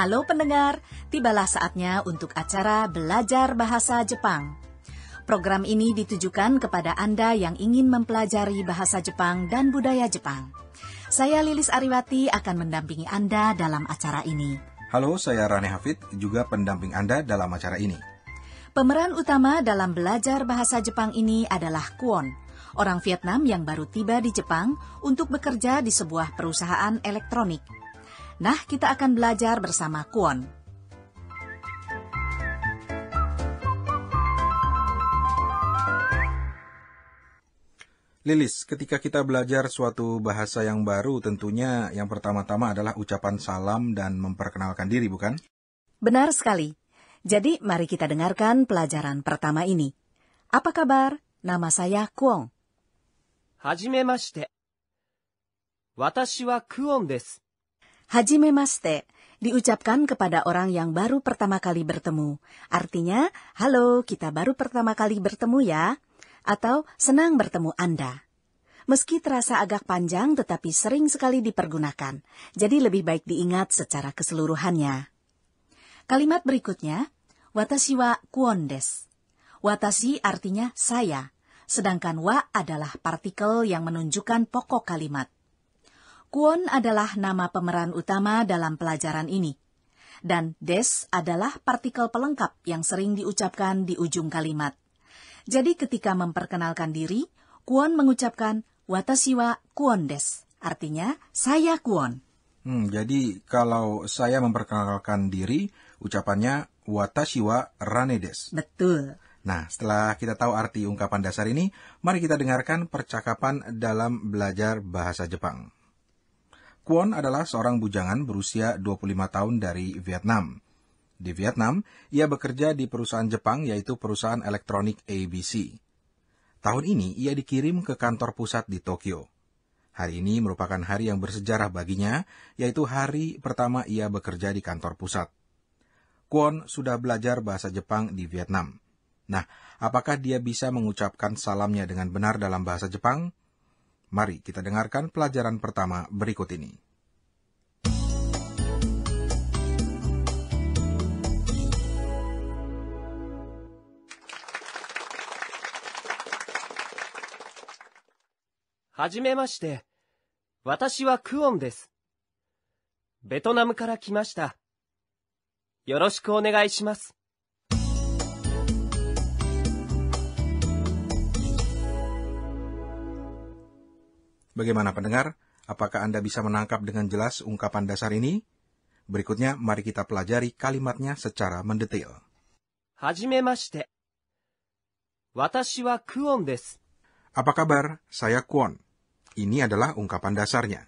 Halo pendengar, tibalah saatnya untuk acara Belajar Bahasa Jepang. Program ini ditujukan kepada Anda yang ingin mempelajari bahasa Jepang dan budaya Jepang. Saya Lilis Ariwati akan mendampingi Anda dalam acara ini. Halo, saya Rane Hafid, juga pendamping Anda dalam acara ini. Pemeran utama dalam belajar bahasa Jepang ini adalah Kwon, orang Vietnam yang baru tiba di Jepang untuk bekerja di sebuah perusahaan elektronik. Nah, kita akan belajar bersama Kwon. Lilis, ketika kita belajar suatu bahasa yang baru, tentunya yang pertama-tama adalah ucapan salam dan memperkenalkan diri, bukan? Benar sekali. Jadi, mari kita dengarkan pelajaran pertama ini. Apa kabar? Nama saya Kwon. Hajimemashite. Watashi wa Kwon desu. Hajimemashite diucapkan kepada orang yang baru pertama kali bertemu. Artinya, halo, kita baru pertama kali bertemu ya. Atau, senang bertemu Anda. Meski terasa agak panjang, tetapi sering sekali dipergunakan. Jadi lebih baik diingat secara keseluruhannya. Kalimat berikutnya, watashi wa Kwon desu. Watashi artinya saya, sedangkan wa adalah partikel yang menunjukkan pokok kalimat. Kwon adalah nama pemeran utama dalam pelajaran ini. Dan des adalah partikel pelengkap yang sering diucapkan di ujung kalimat. Jadi ketika memperkenalkan diri, Kwon mengucapkan watashi wa Kwon desu. Artinya, saya Kwon. Jadi kalau saya memperkenalkan diri, ucapannya watashi wa Rane desu. Betul. Nah, setelah kita tahu arti ungkapan dasar ini, mari kita dengarkan percakapan dalam belajar bahasa Jepang. Kwon adalah seorang bujangan berusia 25 tahun dari Vietnam. Di Vietnam, ia bekerja di perusahaan Jepang, yaitu perusahaan elektronik ABC. Tahun ini, ia dikirim ke kantor pusat di Tokyo. Hari ini merupakan hari yang bersejarah baginya, yaitu hari pertama ia bekerja di kantor pusat. Kwon sudah belajar bahasa Jepang di Vietnam. Nah, apakah dia bisa mengucapkan salamnya dengan benar dalam bahasa Jepang? Mari kita dengarkan pelajaran pertama berikut ini. Hajimemashite. Watashi wa Kwon desu. ベトナムから来ました。よろしくお願いします。Bagaimana pendengar? Apakah Anda bisa menangkap dengan jelas ungkapan dasar ini? Berikutnya, mari kita pelajari kalimatnya secara mendetail. Hajimemashite. Watashi wa Kwon desu. Apa kabar? Saya Kwon. Ini adalah ungkapan dasarnya.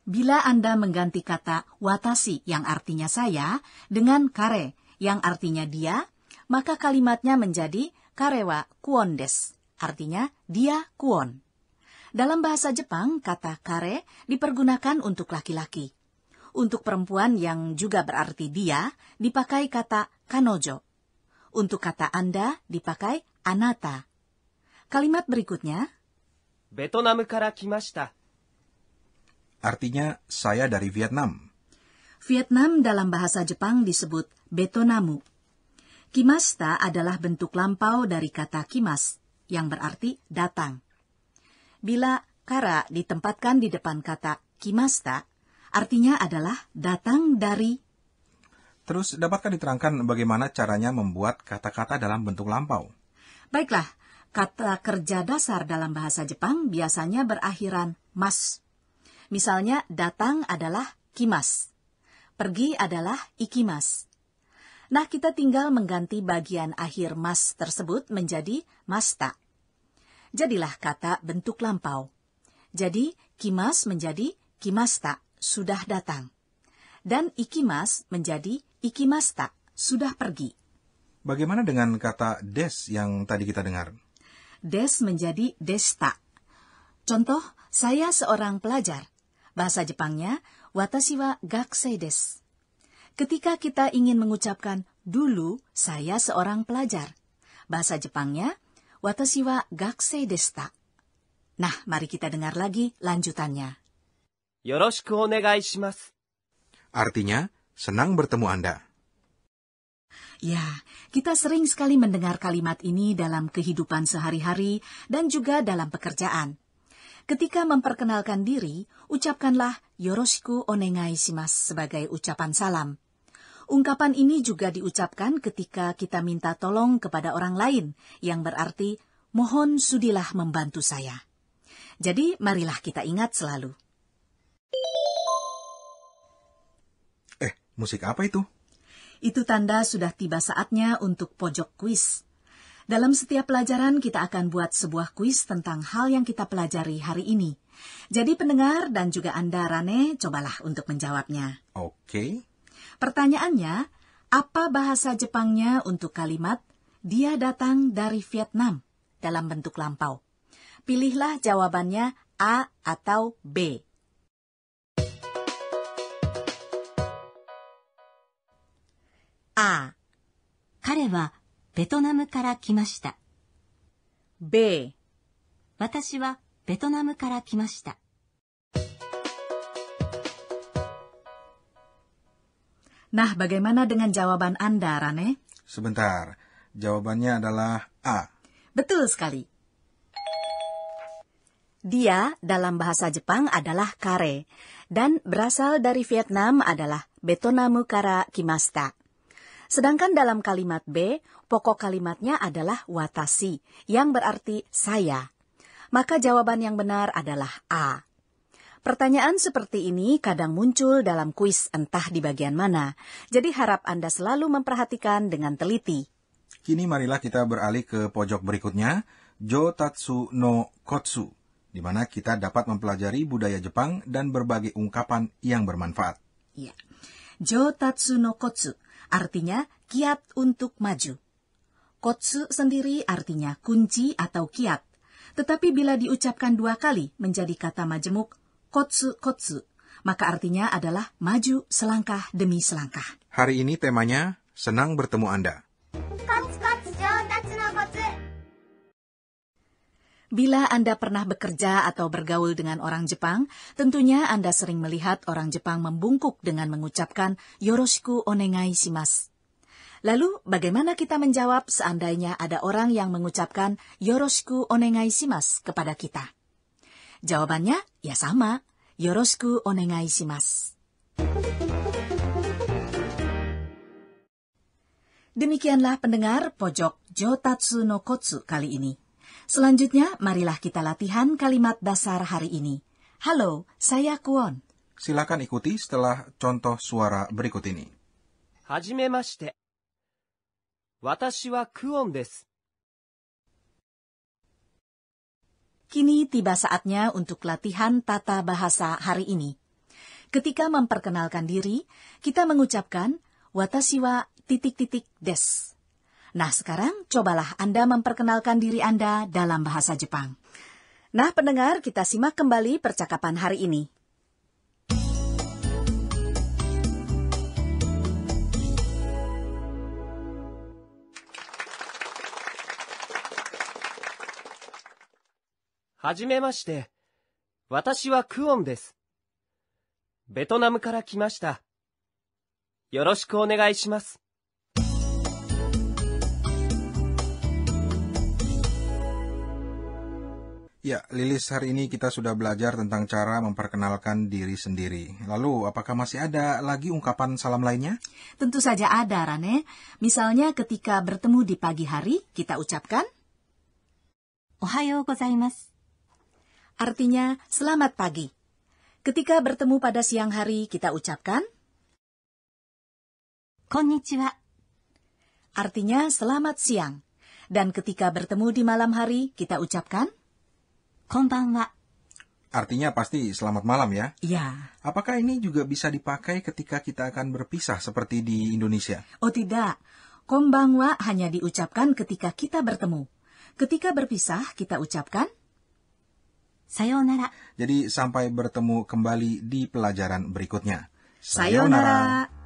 Bila Anda mengganti kata watashi yang artinya saya dengan kare yang artinya dia, maka kalimatnya menjadi kare wa Kwon desu. Artinya dia Kwon. Dalam bahasa Jepang, kata kare dipergunakan untuk laki-laki. Untuk perempuan yang juga berarti dia, dipakai kata kanojo. Untuk kata Anda, dipakai anata. Kalimat berikutnya, ベトナムから来ました。 Artinya, saya dari Vietnam. Vietnam dalam bahasa Jepang disebut betonamu. Kimasta adalah bentuk lampau dari kata kimas, yang berarti datang. Bila kara ditempatkan di depan kata kimasta, artinya adalah datang dari. Terus, dapatkah diterangkan bagaimana caranya membuat kata-kata dalam bentuk lampau? Baiklah, kata kerja dasar dalam bahasa Jepang biasanya berakhiran mas. Misalnya, datang adalah kimas. Pergi adalah ikimas. Nah, kita tinggal mengganti bagian akhir mas tersebut menjadi masta. Jadilah kata bentuk lampau. Jadi, kimas menjadi kimasta, sudah datang. Dan ikimas menjadi ikimasta, sudah pergi. Bagaimana dengan kata des yang tadi kita dengar? Des menjadi desta. Contoh, saya seorang pelajar. Bahasa Jepangnya, watashi wa gakusei desu. Ketika kita ingin mengucapkan dulu saya seorang pelajar, bahasa Jepangnya, watashi wa gakusei deshita. Nah, mari kita dengar lagi lanjutannya. よろしくお願いします。 Artinya, senang bertemu Anda. Ya, kita sering sekali mendengar kalimat ini dalam kehidupan sehari-hari dan juga dalam pekerjaan. Ketika memperkenalkan diri, ucapkanlah yoroshiku onegai shimasu sebagai ucapan salam. Ungkapan ini juga diucapkan ketika kita minta tolong kepada orang lain, yang berarti mohon sudilah membantu saya. Jadi, marilah kita ingat selalu. Musik apa itu? Itu tanda sudah tiba saatnya untuk pojok kuis. Dalam setiap pelajaran kita akan buat sebuah kuis tentang hal yang kita pelajari hari ini. Jadi pendengar dan juga Anda, Rane, cobalah untuk menjawabnya. Oke. Pertanyaannya, apa bahasa Jepangnya untuk kalimat dia datang dari Vietnam dalam bentuk lampau? Pilihlah jawabannya A atau B. A. 彼はベトナムから来ました。 B. 私はベトナムから来ました。 Nah, bagaimana dengan jawaban Anda, Rane? Sebentar, jawabannya adalah A. Betul sekali. Dia dalam bahasa Jepang adalah kare, dan berasal dari Vietnam adalah Betonamu kara kimashita. Sedangkan dalam kalimat B, pokok kalimatnya adalah watashi, yang berarti saya. Maka jawaban yang benar adalah A. Pertanyaan seperti ini kadang muncul dalam kuis entah di bagian mana. Jadi harap Anda selalu memperhatikan dengan teliti. Kini marilah kita beralih ke pojok berikutnya, Jotatsu no Kotsu, di mana kita dapat mempelajari budaya Jepang dan berbagai ungkapan yang bermanfaat. Ya. Jotatsu no Kotsu artinya kiat untuk maju. Kotsu sendiri artinya kunci atau kiat. Tetapi bila diucapkan 2 kali menjadi kata majemuk kotsu-kotsu, maka artinya adalah maju selangkah demi selangkah. Hari ini temanya senang bertemu Anda. Kotsu-kotsu joutatsu no kotsu. Bila Anda pernah bekerja atau bergaul dengan orang Jepang, tentunya Anda sering melihat orang Jepang membungkuk dengan mengucapkan yoroshiku onegai shimasu. Lalu, bagaimana kita menjawab seandainya ada orang yang mengucapkan yoroshiku onegai shimasu kepada kita? Jawabannya, ya sama, yoroshiku onegai shimasu. Demikianlah pendengar pojok Jotatsu no Kotsu kali ini. Selanjutnya, marilah kita latihan kalimat dasar hari ini. Halo, saya Kwon. Silakan ikuti setelah contoh suara berikut ini. はじめまして。私はクオンです。 Kini tiba saatnya untuk latihan tata bahasa hari ini. Ketika memperkenalkan diri, kita mengucapkan watashi wa ... des. Nah, sekarang cobalah Anda memperkenalkan diri Anda dalam bahasa Jepang. Nah, pendengar, kita simak kembali percakapan hari ini.はじめまして。私はクオンです。ベトナムから来ました。よろしくお願いします。 Ya, Lilis, hari ini kita sudah belajar tentang cara memperkenalkan diri sendiri. Lalu, apakah masih ada lagi ungkapan salam lainnya? Tentu saja ada, Rane. Misalnya ketika bertemu di pagi hari, kita ucapkan おはようございます。 artinya selamat pagi. Ketika bertemu pada siang hari, kita ucapkan こんにちは。 artinya selamat siang. Dan ketika bertemu di malam hari, kita ucapkan こんばんは。 Artinya pasti selamat malam ya. ya. Apakah ini juga bisa dipakai ketika kita akan berpisah seperti di Indonesia? Oh tidak, konbanwa hanya diucapkan ketika kita bertemu. Ketika berpisah, kita ucapkan さようなら。 Jadi sampai bertemu kembali di pelajaran berikutnya. sayonara.